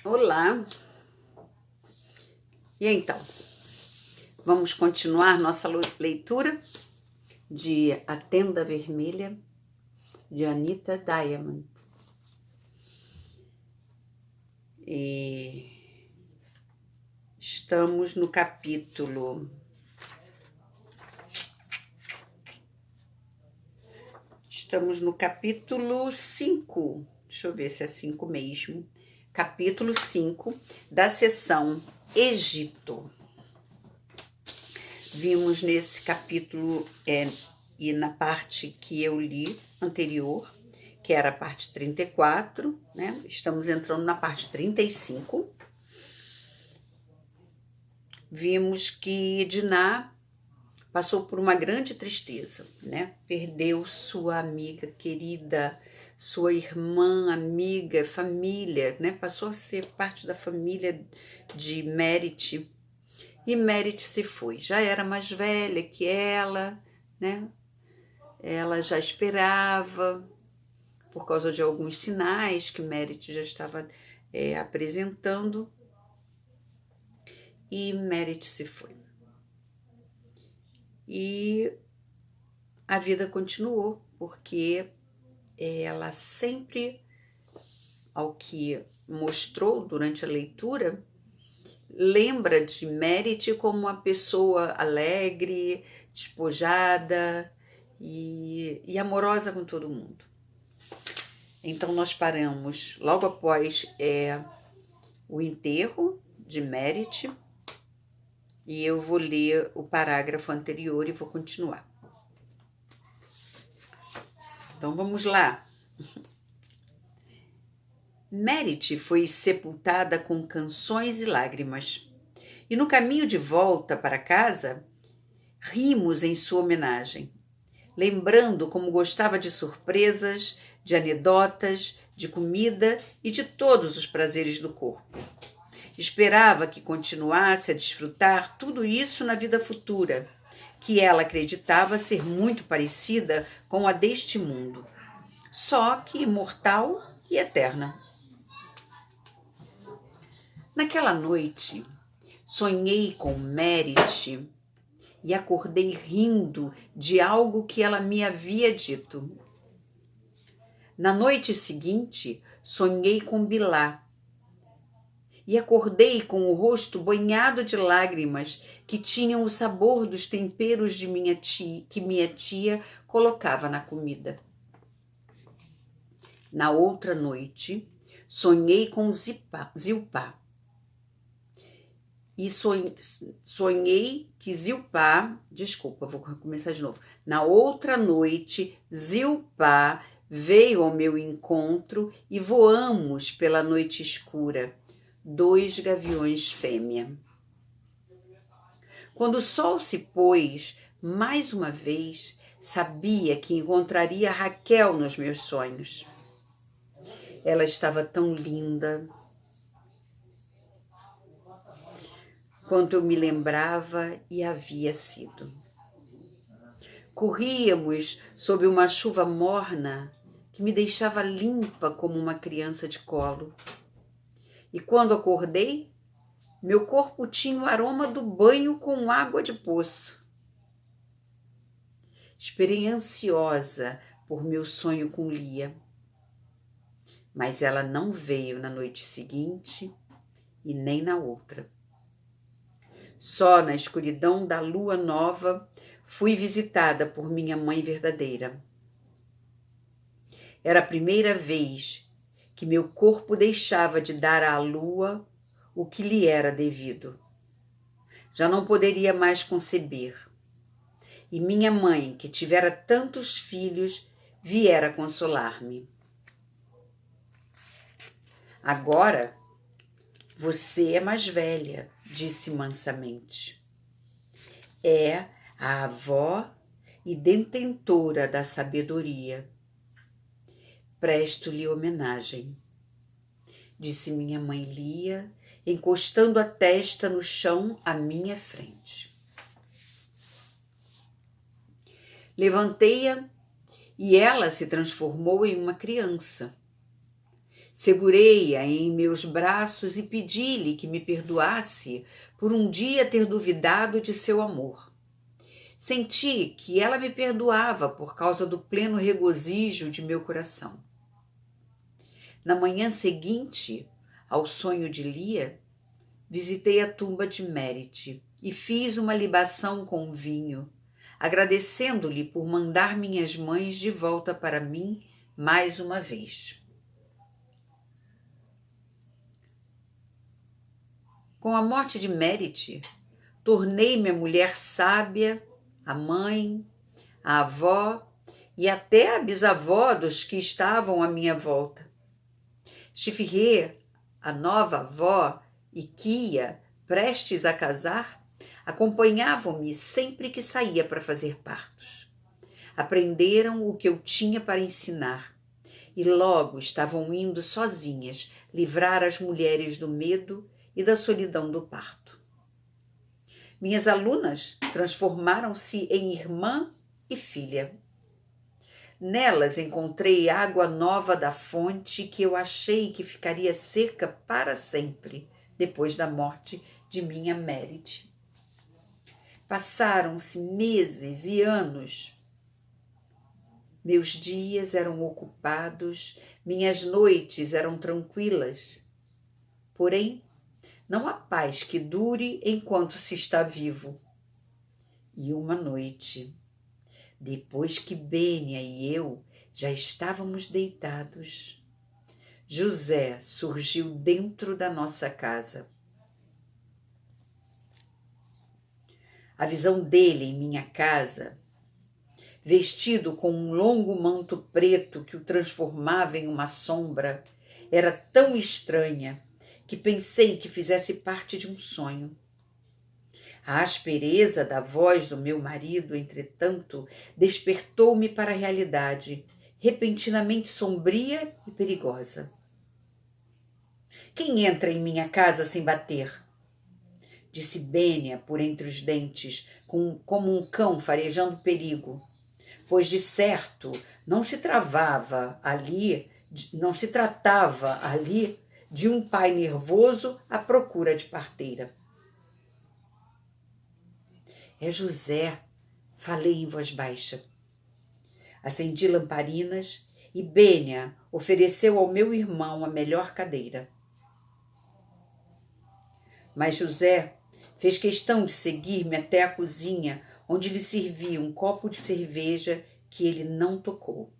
Olá! E então, vamos continuar nossa leitura de A Tenda Vermelha, de Anita Diamond. E estamos no capítulo... Estamos no capítulo 5, deixa eu ver se é 5 mesmo. Capítulo 5 da seção Egito. Vimos nesse capítulo e na parte que eu li anterior, que era a parte 34, né? Estamos entrando na parte 35. Vimos que Diná passou por uma grande tristeza, né? Perdeu sua amiga querida, sua irmã, amiga, família, né? Passou a ser parte da família de Merit. E Merit se foi. Já era mais velha que ela, né? Ela já esperava, por causa de alguns sinais que Merit já estava apresentando. E Merit se foi. E a vida continuou, porque ela sempre, ao que mostrou durante a leitura, lembra de Merit como uma pessoa alegre, despojada e amorosa com todo mundo. Então nós paramos logo após o enterro de Merit, e eu vou ler o parágrafo anterior e vou continuar. Então vamos lá. Merit foi sepultada com canções e lágrimas, e no caminho de volta para casa, rimos em sua homenagem, lembrando como gostava de surpresas, de anedotas, de comida e de todos os prazeres do corpo. Esperava que continuasse a desfrutar tudo isso na vida futura, que ela acreditava ser muito parecida com a deste mundo, só que imortal e eterna. Naquela noite, sonhei com Merit e acordei rindo de algo que ela me havia dito. Na noite seguinte, sonhei com Bilá e acordei com o rosto banhado de lágrimas que tinham o sabor dos temperos de que minha tia colocava na comida. Na outra noite, sonhei com Zilpá. E sonhei que Zilpá... Desculpa, vou começar de novo. Na outra noite, Zilpá veio ao meu encontro e voamos pela noite escura, 2 gaviões fêmea. Quando o sol se pôs, mais uma vez, sabia que encontraria Raquel nos meus sonhos. Ela estava tão linda quanto eu me lembrava e havia sido. Corríamos sob uma chuva morna que me deixava limpa como uma criança de colo. E quando acordei, meu corpo tinha o aroma do banho com água de poço. Esperei ansiosa por meu sonho com Lia, mas ela não veio na noite seguinte e nem na outra. Só na escuridão da lua nova fui visitada por minha mãe verdadeira. Era a primeira vez que meu corpo deixava de dar à lua o que lhe era devido. Já não poderia mais conceber. E minha mãe, que tivera tantos filhos, viera consolar-me. Agora, você é mais velha, disse mansamente. É a avó e detentora da sabedoria. Presto-lhe homenagem, disse minha mãe Lia, encostando a testa no chão à minha frente. Levantei-a e ela se transformou em uma criança. Segurei-a em meus braços e pedi-lhe que me perdoasse por um dia ter duvidado de seu amor. Senti que ela me perdoava por causa do pleno regozijo de meu coração. Na manhã seguinte ao sonho de Lia, visitei a tumba de Merit e fiz uma libação com vinho, agradecendo-lhe por mandar minhas mães de volta para mim mais uma vez. Com a morte de Merit, tornei-me a mulher sábia, a mãe, a avó e até a bisavó dos que estavam à minha volta. Chifirê, a nova avó, e Kia, prestes a casar, acompanhavam-me sempre que saía para fazer partos. Aprenderam o que eu tinha para ensinar e logo estavam indo sozinhas livrar as mulheres do medo e da solidão do parto. Minhas alunas transformaram-se em irmã e filha. Nelas encontrei água nova da fonte que eu achei que ficaria seca para sempre, depois da morte de minha Merit. Passaram-se meses e anos. Meus dias eram ocupados, minhas noites eram tranquilas. Porém, não há paz que dure enquanto se está vivo. E uma noite, depois que Bênia e eu já estávamos deitados, José surgiu dentro da nossa casa. A visão dele em minha casa, vestido com um longo manto preto que o transformava em uma sombra, era tão estranha que pensei que fizesse parte de um sonho. A aspereza da voz do meu marido, entretanto, despertou-me para a realidade, repentinamente sombria e perigosa. Quem entra em minha casa sem bater? Disse Bênia por entre os dentes, como um cão farejando perigo, pois de certo não se tratava ali de um pai nervoso à procura de parteira. É José, falei em voz baixa. Acendi lamparinas e Bênia ofereceu ao meu irmão a melhor cadeira. Mas José fez questão de seguir-me até a cozinha, onde lhe servi um copo de cerveja que ele não tocou.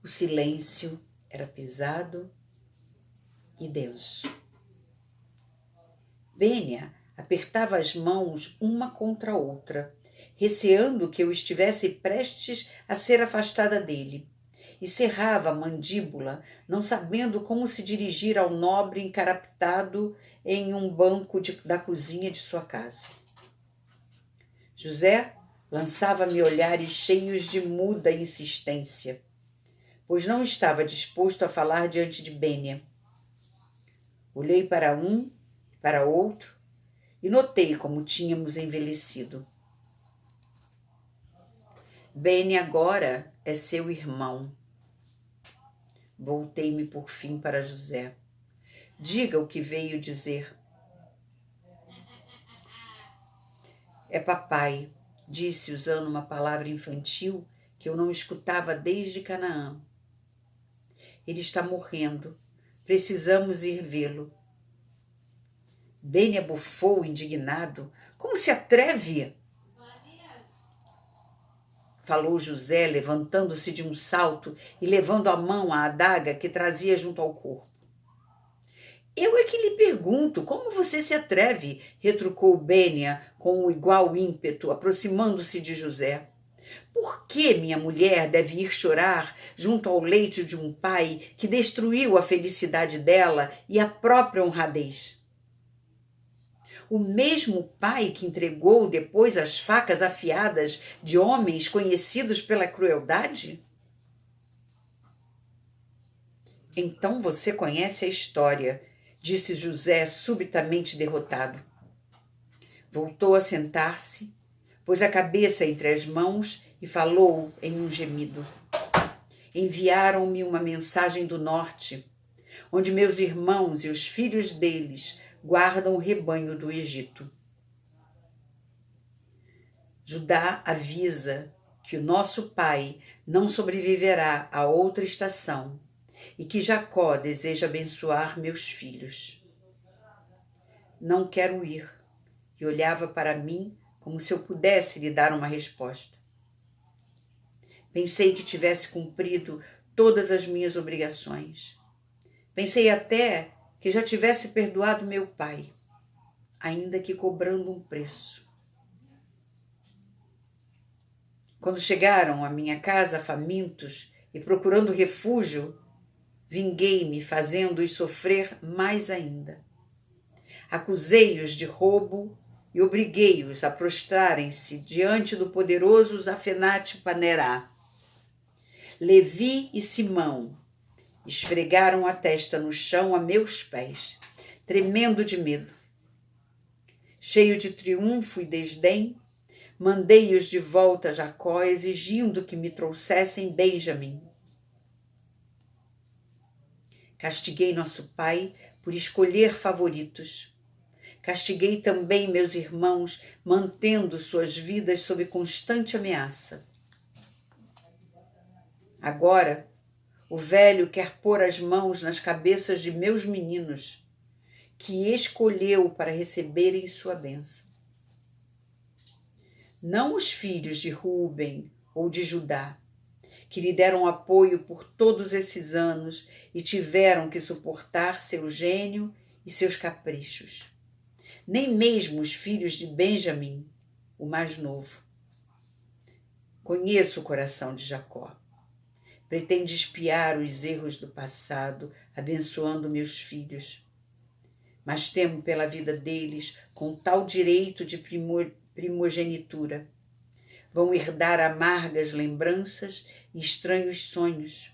O silêncio era pesado e denso. Bênia apertava as mãos uma contra a outra, receando que eu estivesse prestes a ser afastada dele, e cerrava a mandíbula, não sabendo como se dirigir ao nobre encaraptado em um banco da cozinha de sua casa. José lançava-me olhares cheios de muda insistência, pois não estava disposto a falar diante de Bênia. Olhei para um, para outro, e notei como tínhamos envelhecido. Bênia agora é seu irmão. Voltei-me por fim para José. Diga o que veio dizer. É papai, disse usando uma palavra infantil que eu não escutava desde Canaã. Ele está morrendo. Precisamos ir vê-lo. Bênia bufou indignado. Como se atreve? Falou José, levantando-se de um salto e levando à mão a adaga que trazia junto ao corpo. Eu é que lhe pergunto, como você se atreve? Retrucou Bênia com o igual ímpeto, aproximando-se de José. Por que minha mulher deve ir chorar junto ao leito de um pai que destruiu a felicidade dela e a própria honradez? O mesmo pai que entregou depois as facas afiadas de homens conhecidos pela crueldade? Então você conhece a história, disse José subitamente derrotado. Voltou a sentar-se, pôs a cabeça entre as mãos e falou em um gemido. enviaram-me uma mensagem do norte, onde meus irmãos e os filhos deles guardam o rebanho do Egito. Judá avisa que o nosso pai não sobreviverá a outra estação e que Jacó deseja abençoar meus filhos. Não quero ir, e olhava para mim como se eu pudesse lhe dar uma resposta. Pensei que tivesse cumprido todas as minhas obrigações. Pensei até que já tivesse perdoado meu pai, ainda que cobrando um preço. Quando chegaram à minha casa famintos e procurando refúgio, vinguei-me, fazendo-os sofrer mais ainda. Acusei-os de roubo e obriguei-os a prostrarem-se diante do poderoso Zafenate-Panerá. Levi e Simão esfregaram a testa no chão a meus pés, tremendo de medo. Cheio de triunfo e desdém, mandei-os de volta a Jacó, exigindo que me trouxessem Benjamim. Castiguei nosso pai por escolher favoritos. Castiguei também meus irmãos, mantendo suas vidas sob constante ameaça. Agora, o velho quer pôr as mãos nas cabeças de meus meninos, que escolheu para receberem sua bênção. Não os filhos de Rúben ou de Judá, que lhe deram apoio por todos esses anos e tiveram que suportar seu gênio e seus caprichos. Nem mesmo os filhos de Benjamim, o mais novo. Conheço o coração de Jacó. Pretende espiar os erros do passado, abençoando meus filhos. Mas temo pela vida deles com tal direito de primogenitura. Vão herdar amargas lembranças e estranhos sonhos.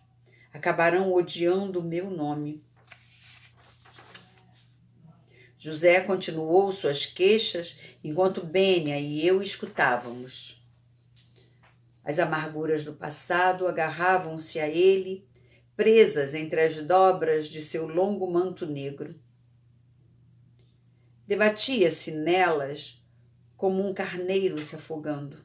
Acabarão odiando o meu nome. José continuou suas queixas enquanto Bênia e eu escutávamos. As amarguras do passado agarravam-se a ele, presas entre as dobras de seu longo manto negro. Debatia-se nelas como um carneiro se afogando.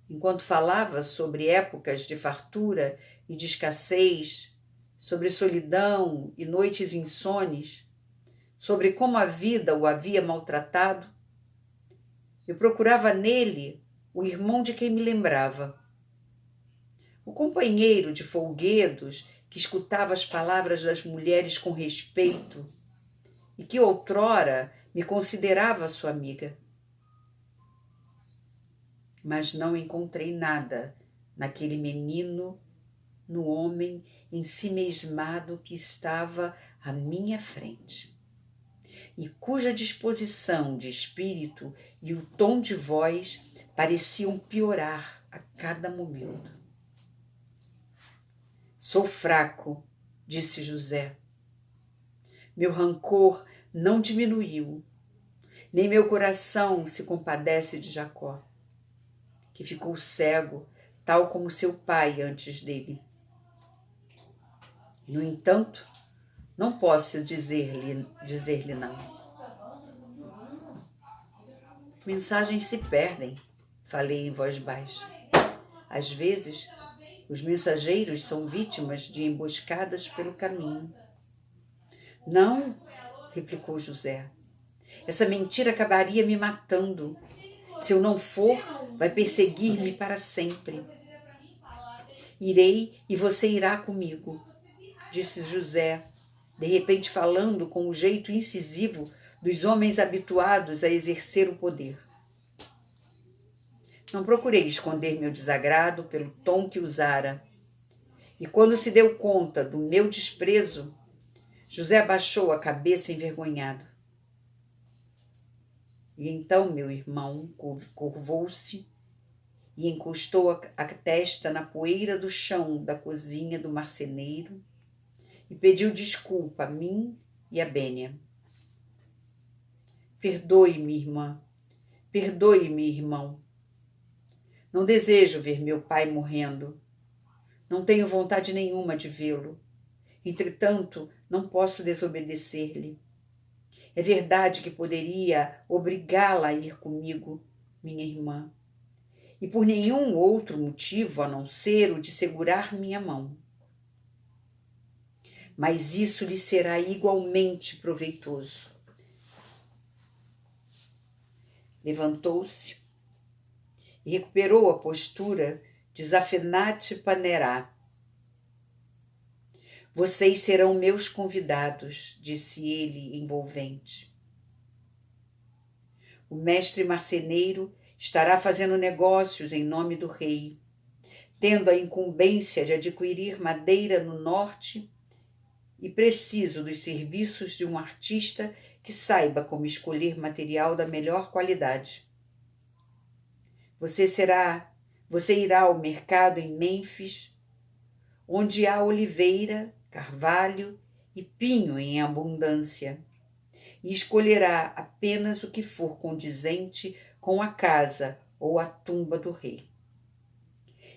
Enquanto falava sobre épocas de fartura e de escassez, sobre solidão e noites insones, sobre como a vida o havia maltratado, eu procurava nele o irmão de quem me lembrava. O companheiro de folguedos que escutava as palavras das mulheres com respeito e que outrora me considerava sua amiga. Mas não encontrei nada naquele menino, no homem ensimesmado que estava à minha frente, e cuja disposição de espírito e o tom de voz pareciam piorar a cada momento. Sou fraco, disse José. Meu rancor não diminuiu, nem meu coração se compadece de Jacó, que ficou cego, tal como seu pai antes dele. No entanto, não posso dizer-lhe não. Mensagens se perdem, falei em voz baixa. Às vezes, os mensageiros são vítimas de emboscadas pelo caminho. Não, replicou José. Essa mentira acabaria me matando. Se eu não for, vai perseguir-me para sempre. Irei e você irá comigo, disse José, de repente falando com o jeito incisivo dos homens habituados a exercer o poder. Não procurei esconder meu desagrado pelo tom que usara. E quando se deu conta do meu desprezo, José abaixou a cabeça envergonhado. E então meu irmão curvou-se e encostou a testa na poeira do chão da cozinha do marceneiro e pediu desculpa a mim e a Bênia. Perdoe-me, irmã. Perdoe-me, irmão. Não desejo ver meu pai morrendo. Não tenho vontade nenhuma de vê-lo. Entretanto, não posso desobedecer-lhe. É verdade que poderia obrigá-la a ir comigo, minha irmã, e por nenhum outro motivo a não ser o de segurar minha mão. Mas isso lhe será igualmente proveitoso. Levantou-se e recuperou a postura de Zafenat Panerá. Vocês serão meus convidados, disse ele envolvente. O mestre marceneiro estará fazendo negócios em nome do rei, tendo a incumbência de adquirir madeira no norte e preciso dos serviços de um artista que saiba como escolher material da melhor qualidade. Você irá ao mercado em Mênfis, onde há oliveira, carvalho e pinho em abundância, e escolherá apenas o que for condizente com a casa ou a tumba do rei.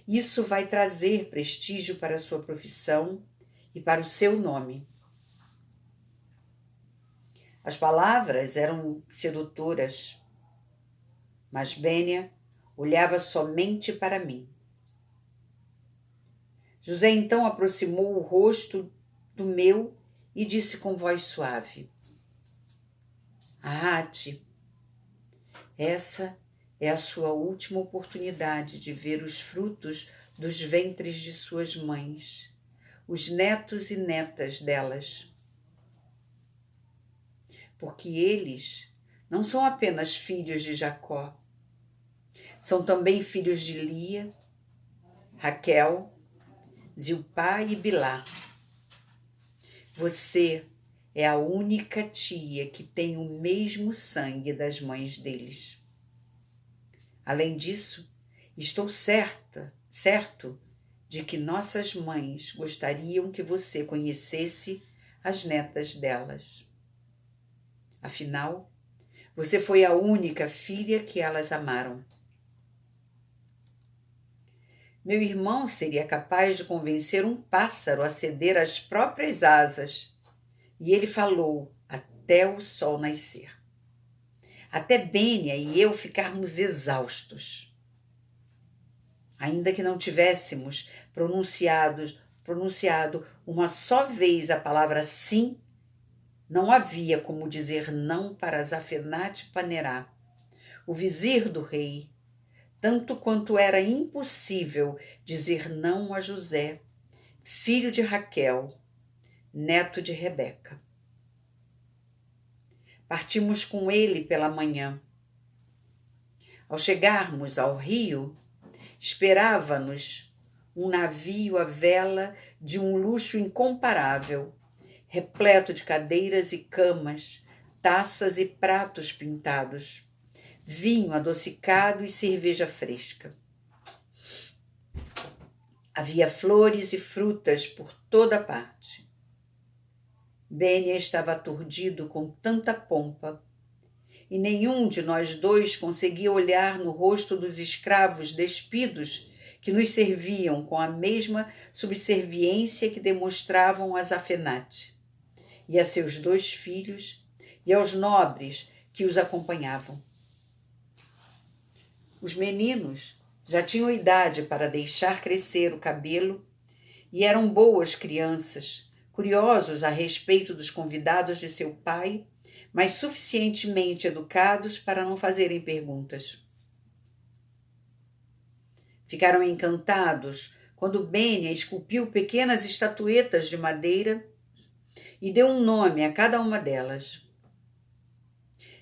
Isso vai trazer prestígio para a sua profissão e para o seu nome. As palavras eram sedutoras, mas Bênia olhava somente para mim. José então aproximou o rosto do meu e disse com voz suave: Ati, essa é a sua última oportunidade de ver os frutos dos ventres de suas mães, os netos e netas delas. Porque eles não são apenas filhos de Jacó, são também filhos de Lia, Raquel, Zilpá e Bilá. Você é a única tia que tem o mesmo sangue das mães deles. Além disso, estou certo de que nossas mães gostariam que você conhecesse as netas delas. Afinal, você foi a única filha que elas amaram. Meu irmão seria capaz de convencer um pássaro a ceder as próprias asas. E ele falou até o sol nascer. Até Bênia e eu ficarmos exaustos. Ainda que não tivéssemos pronunciado uma só vez a palavra sim, não havia como dizer não para Zafenat Panerá, o vizir do rei, tanto quanto era impossível dizer não a José, filho de Raquel, neto de Rebeca. Partimos com ele pela manhã. Ao chegarmos ao rio, esperava-nos um navio à vela de um luxo incomparável, repleto de cadeiras e camas, taças e pratos pintados, vinho adocicado e cerveja fresca. Havia flores e frutas por toda parte. Bênia estava aturdido com tanta pompa, e nenhum de nós dois conseguia olhar no rosto dos escravos despidos que nos serviam com a mesma subserviência que demonstravam a Zafenat, e a seus 2 filhos, e aos nobres que os acompanhavam. Os meninos já tinham idade para deixar crescer o cabelo e eram boas crianças, curiosos a respeito dos convidados de seu pai, mas suficientemente educados para não fazerem perguntas. Ficaram encantados quando Bênia esculpiu pequenas estatuetas de madeira e deu um nome a cada uma delas.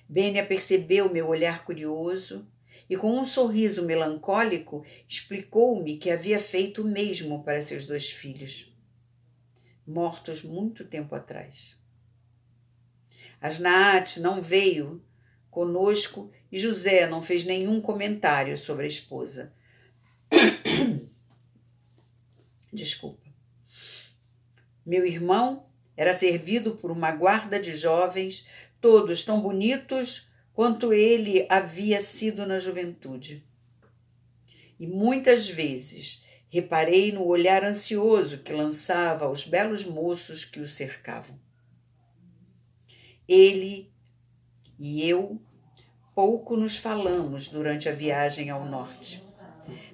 Bênia percebeu meu olhar curioso e, com um sorriso melancólico, explicou-me que havia feito o mesmo para seus 2 filhos, mortos muito tempo atrás. Asnaat não veio conosco e José não fez nenhum comentário sobre a esposa. Desculpa. Meu irmão era servido por uma guarda de jovens, todos tão bonitos quanto ele havia sido na juventude. E muitas vezes Reparei no olhar ansioso que lançava aos belos moços que o cercavam. Ele e eu pouco nos falamos durante a viagem ao norte.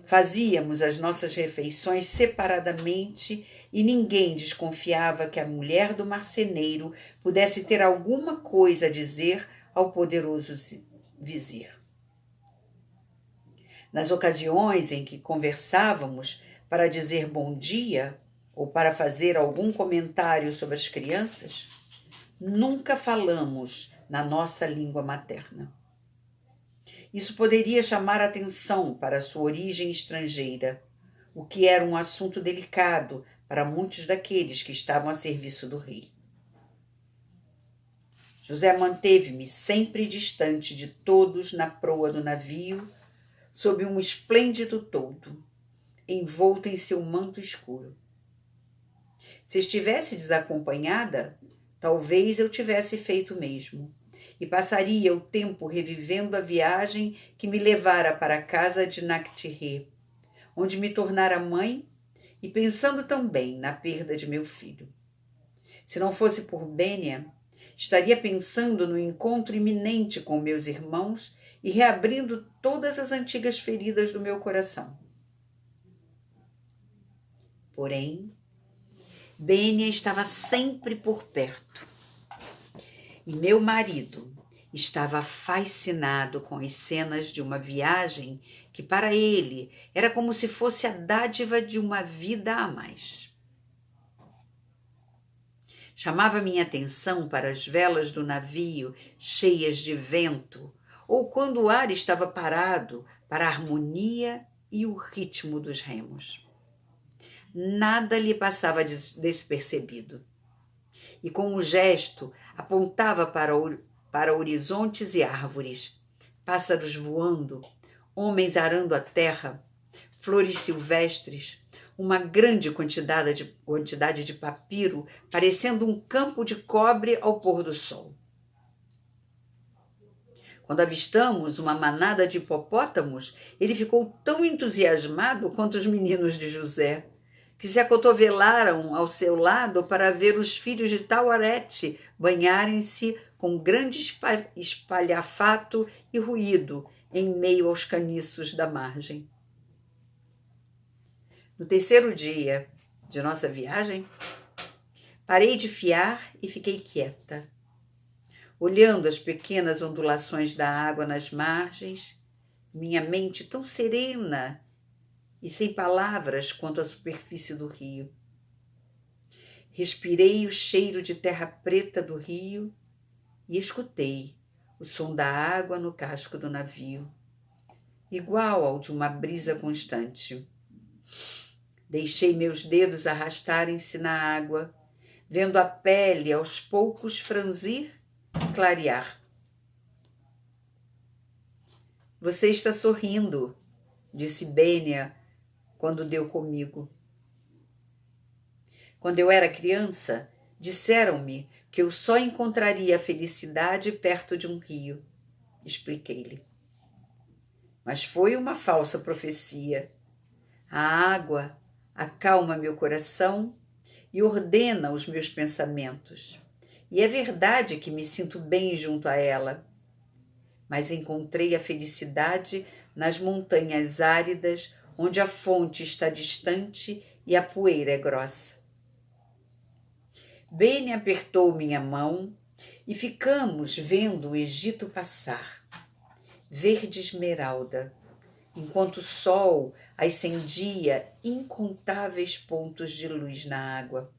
Fazíamos as nossas refeições separadamente e ninguém desconfiava que a mulher do marceneiro pudesse ter alguma coisa a dizer ao poderoso vizir. Nas ocasiões em que conversávamos para dizer bom dia ou para fazer algum comentário sobre as crianças, nunca falamos na nossa língua materna. Isso poderia chamar atenção para sua origem estrangeira, o que era um assunto delicado para muitos daqueles que estavam a serviço do rei. José manteve-me sempre distante de todos na proa do navio, sob um esplêndido toldo, envolto em seu manto escuro. Se estivesse desacompanhada, talvez eu tivesse feito o mesmo, e passaria o tempo revivendo a viagem que me levara para a casa de Nactirê, onde me tornara mãe, e pensando também na perda de meu filho. Se não fosse por Bênia, estaria pensando no encontro iminente com meus irmãos e reabrindo todas as antigas feridas do meu coração. Porém, Bênia estava sempre por perto. E meu marido estava fascinado com as cenas de uma viagem que para ele era como se fosse a dádiva de uma vida a mais. Chamava minha atenção para as velas do navio cheias de vento, ou quando o ar estava parado para a harmonia e o ritmo dos remos. Nada lhe passava despercebido. E com um gesto apontava para horizontes e árvores, pássaros voando, homens arando a terra, flores silvestres, uma grande quantidade de papiro, parecendo um campo de cobre ao pôr do sol. Quando avistamos uma manada de hipopótamos, ele ficou tão entusiasmado quanto os meninos de José, que se acotovelaram ao seu lado para ver os filhos de Tauarete banharem-se com grande espalhafato e ruído em meio aos caniços da margem. No terceiro dia de nossa viagem, parei de fiar e fiquei quieta, olhando as pequenas ondulações da água nas margens, minha mente tão serena e sem palavras quanto a superfície do rio. Respirei o cheiro de terra preta do rio e escutei o som da água no casco do navio, igual ao de uma brisa constante. Deixei meus dedos arrastarem-se na água, vendo a pele aos poucos franzir e clarear. Você está sorrindo, disse Bênia quando deu comigo. Quando eu era criança, disseram-me que eu só encontraria a felicidade perto de um rio, expliquei-lhe. Mas foi uma falsa profecia. A água acalma meu coração e ordena os meus pensamentos. E é verdade que me sinto bem junto a ela. Mas encontrei a felicidade nas montanhas áridas, onde a fonte está distante e a poeira é grossa. Bênia apertou minha mão e ficamos vendo o Egito passar, verde esmeralda, enquanto o sol acendia incontáveis pontos de luz na água.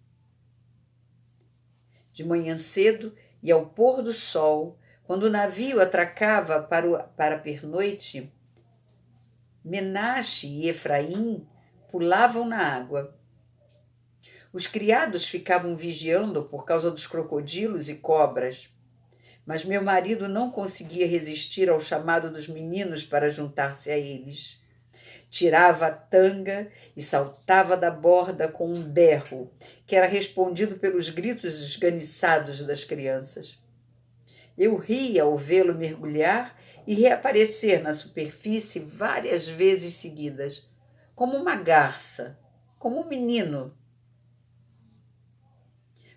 De manhã cedo e ao pôr do sol, quando o navio atracava para a pernoite, Menache e Efraim pulavam na água. Os criados ficavam vigiando por causa dos crocodilos e cobras, mas meu marido não conseguia resistir ao chamado dos meninos para juntar-se a eles. Tirava a tanga e saltava da borda com um berro, que era respondido pelos gritos esganiçados das crianças. Eu ria ao vê-lo mergulhar e reaparecer na superfície várias vezes seguidas, como uma garça, como um menino.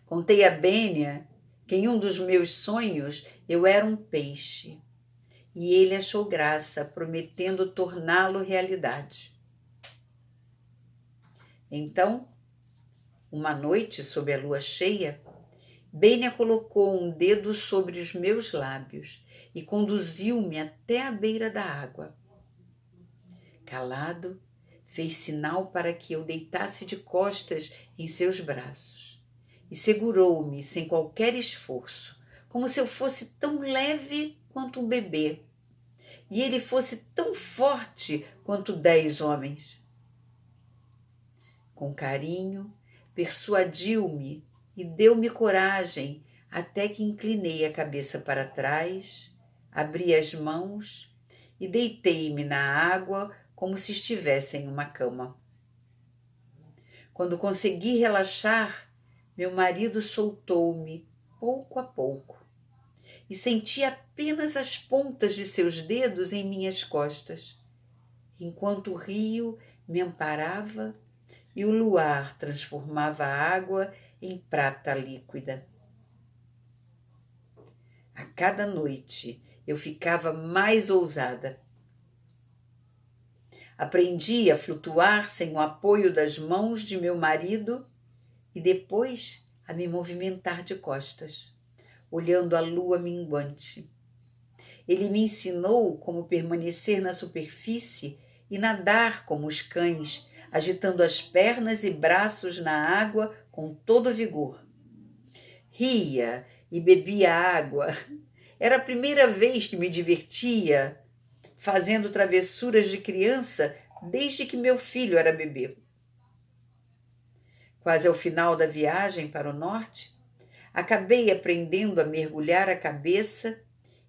Contei a Bênia que em um dos meus sonhos eu era um peixe, e ele achou graça, prometendo torná-lo realidade. Então, uma noite, sob a lua cheia, Bênia colocou um dedo sobre os meus lábios e conduziu-me até a beira da água. Calado, fez sinal para que eu deitasse de costas em seus braços e segurou-me sem qualquer esforço, como se eu fosse tão leve quanto um bebê e ele fosse tão forte quanto 10 homens. Com carinho, persuadiu-me e deu-me coragem até que inclinei a cabeça para trás, abri as mãos e deitei-me na água como se estivesse em uma cama. Quando consegui relaxar, meu marido soltou-me pouco a pouco e senti apenas as pontas de seus dedos em minhas costas, enquanto o rio me amparava e o luar transformava a água em prata líquida. A cada noite eu ficava mais ousada. Aprendi a flutuar sem o apoio das mãos de meu marido e depois a me movimentar de costas, olhando a lua minguante. Ele me ensinou como permanecer na superfície e nadar como os cães, agitando as pernas e braços na água com todo vigor. Ria e bebia água. Era a primeira vez que me divertia, fazendo travessuras de criança desde que meu filho era bebê. Quase ao final da viagem para o norte, acabei aprendendo a mergulhar a cabeça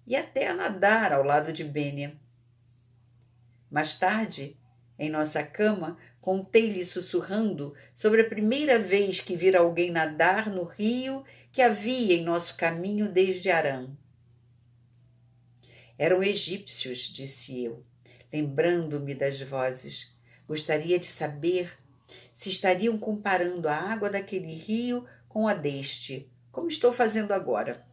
e até a nadar ao lado de Bênia. Mais tarde, em nossa cama, contei-lhe sussurrando sobre a primeira vez que vira alguém nadar no rio que havia em nosso caminho desde Harã. Eram egípcios, disse eu, lembrando-me das vozes. Gostaria de saber se estariam comparando a água daquele rio com a deste, como estou fazendo agora.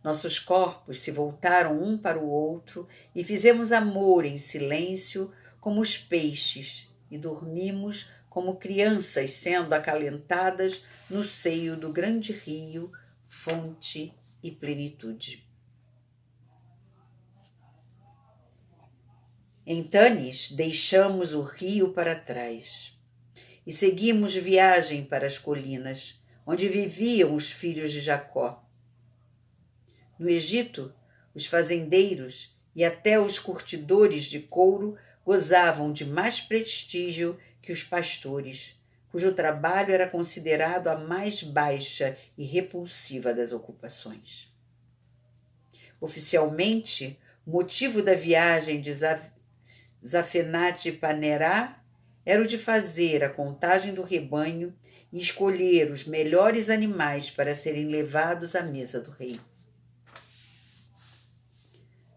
Nossos corpos se voltaram um para o outro e fizemos amor em silêncio como os peixes e dormimos como crianças sendo acalentadas no seio do grande rio, fonte e plenitude. Em Tanis, deixamos o rio para trás e seguimos viagem para as colinas, onde viviam os filhos de Jacó. No Egito, os fazendeiros e até os curtidores de couro gozavam de mais prestígio que os pastores, cujo trabalho era considerado a mais baixa e repulsiva das ocupações. Oficialmente, o motivo da viagem de Zafenat-Panerá era o de fazer a contagem do rebanho e escolher os melhores animais para serem levados à mesa do rei.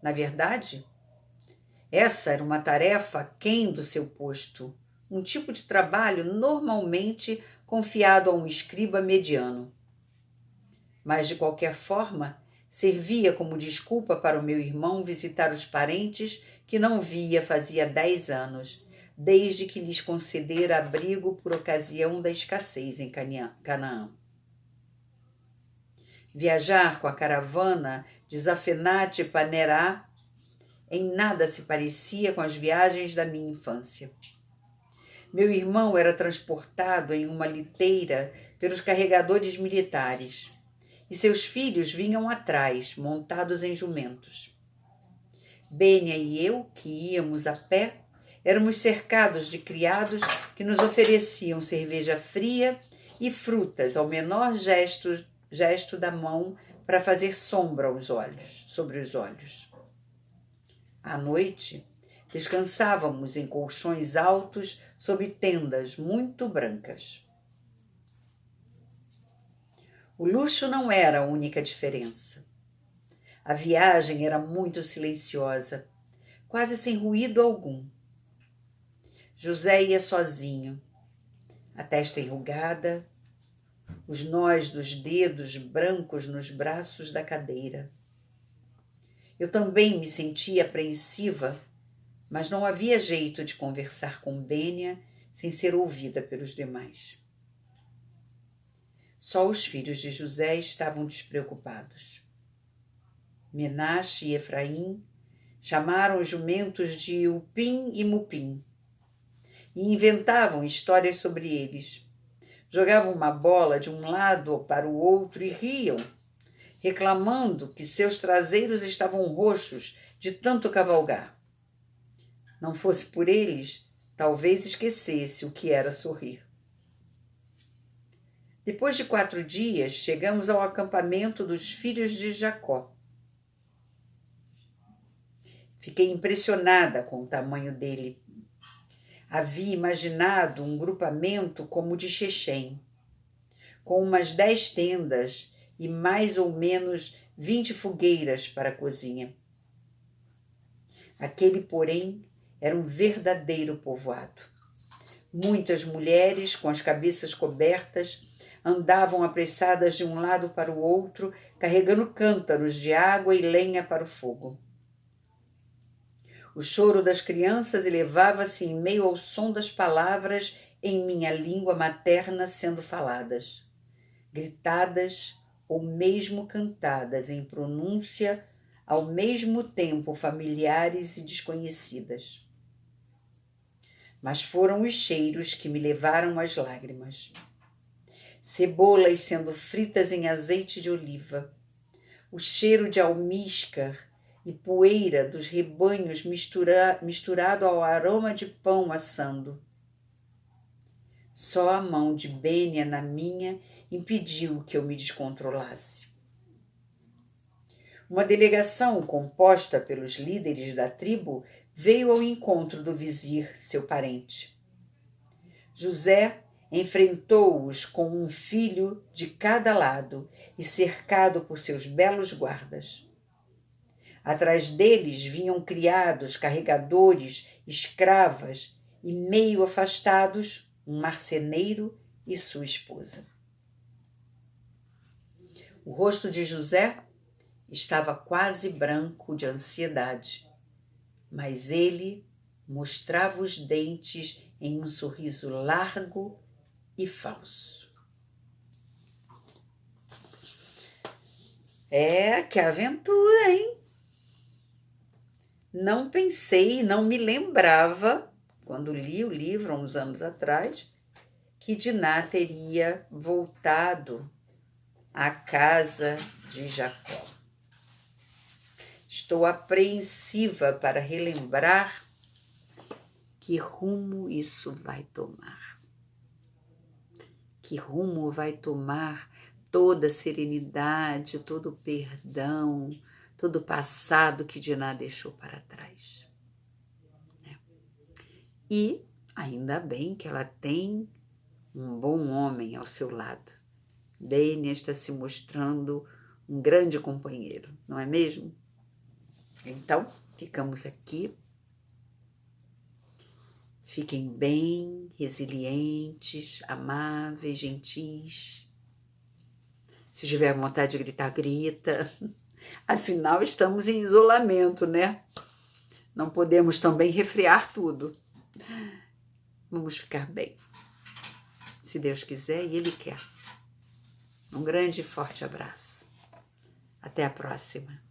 Na verdade, essa era uma tarefa aquém do seu posto, um tipo de trabalho normalmente confiado a um escriba mediano. Mas, de qualquer forma, servia como desculpa para o meu irmão visitar os parentes que não via fazia 10 anos, desde que lhes concedera abrigo por ocasião da escassez em Canaã. Viajar com a caravana de Zafenat-Panerá em nada se parecia com as viagens da minha infância. Meu irmão era transportado em uma liteira pelos carregadores militares, e seus filhos vinham atrás, montados em jumentos. Bênia e eu, que íamos a pé, éramos cercados de criados que nos ofereciam cerveja fria e frutas ao menor gesto da mão para fazer sombra sobre os olhos. À noite, descansávamos em colchões altos sob tendas muito brancas. O luxo não era a única diferença. A viagem era muito silenciosa, quase sem ruído algum. José ia sozinho, a testa enrugada, os nós dos dedos brancos nos braços da cadeira. Eu também me sentia apreensiva, mas não havia jeito de conversar com Bênia sem ser ouvida pelos demais. Só os filhos de José estavam despreocupados. Menaxe e Efraim chamaram os jumentos de Upim e Mupim e inventavam histórias sobre eles. Jogavam uma bola de um lado para o outro e riam, reclamando que seus traseiros estavam roxos de tanto cavalgar. Não fosse por eles, talvez esquecesse o que era sorrir. Depois de 4 dias, chegamos ao acampamento dos filhos de Jacó. Fiquei impressionada com o tamanho dele. Havia imaginado um grupamento como o de Chexém, com umas 10 tendas e mais ou menos 20 fogueiras para a cozinha. Aquele, porém, era um verdadeiro povoado. Muitas mulheres, com as cabeças cobertas, andavam apressadas de um lado para o outro, carregando cântaros de água e lenha para o fogo. O choro das crianças elevava-se em meio ao som das palavras em minha língua materna sendo faladas, gritadas ou mesmo cantadas em pronúncia, ao mesmo tempo familiares e desconhecidas. Mas foram os cheiros que me levaram às lágrimas. Cebolas sendo fritas em azeite de oliva, o cheiro de almíscar e poeira dos rebanhos misturado ao aroma de pão assando. Só a mão de Bênia na minha impediu que eu me descontrolasse. Uma delegação composta pelos líderes da tribo veio ao encontro do vizir, seu parente. José enfrentou-os com um filho de cada lado e cercado por seus belos guardas. Atrás deles vinham criados, carregadores, escravas e, meio afastados, um marceneiro e sua esposa. O rosto de José estava quase branco de ansiedade, mas ele mostrava os dentes em um sorriso largo e falso. Que aventura, hein? Não pensei, não me lembrava, quando li o livro há uns anos atrás, que Diná teria voltado à casa de Jacó. Estou apreensiva para relembrar que rumo isso vai tomar. Que rumo vai tomar toda a serenidade, todo o perdão, todo o passado que Diná deixou para trás. E ainda bem que ela tem um bom homem ao seu lado. Bênia está se mostrando um grande companheiro, não é mesmo? Então, ficamos aqui. Fiquem bem, resilientes, amáveis, gentis. Se tiver vontade de gritar, grita. Afinal, estamos em isolamento, né? Não podemos também resfriar tudo. Vamos ficar bem. Se Deus quiser e Ele quer. Um grande e forte abraço. Até a próxima.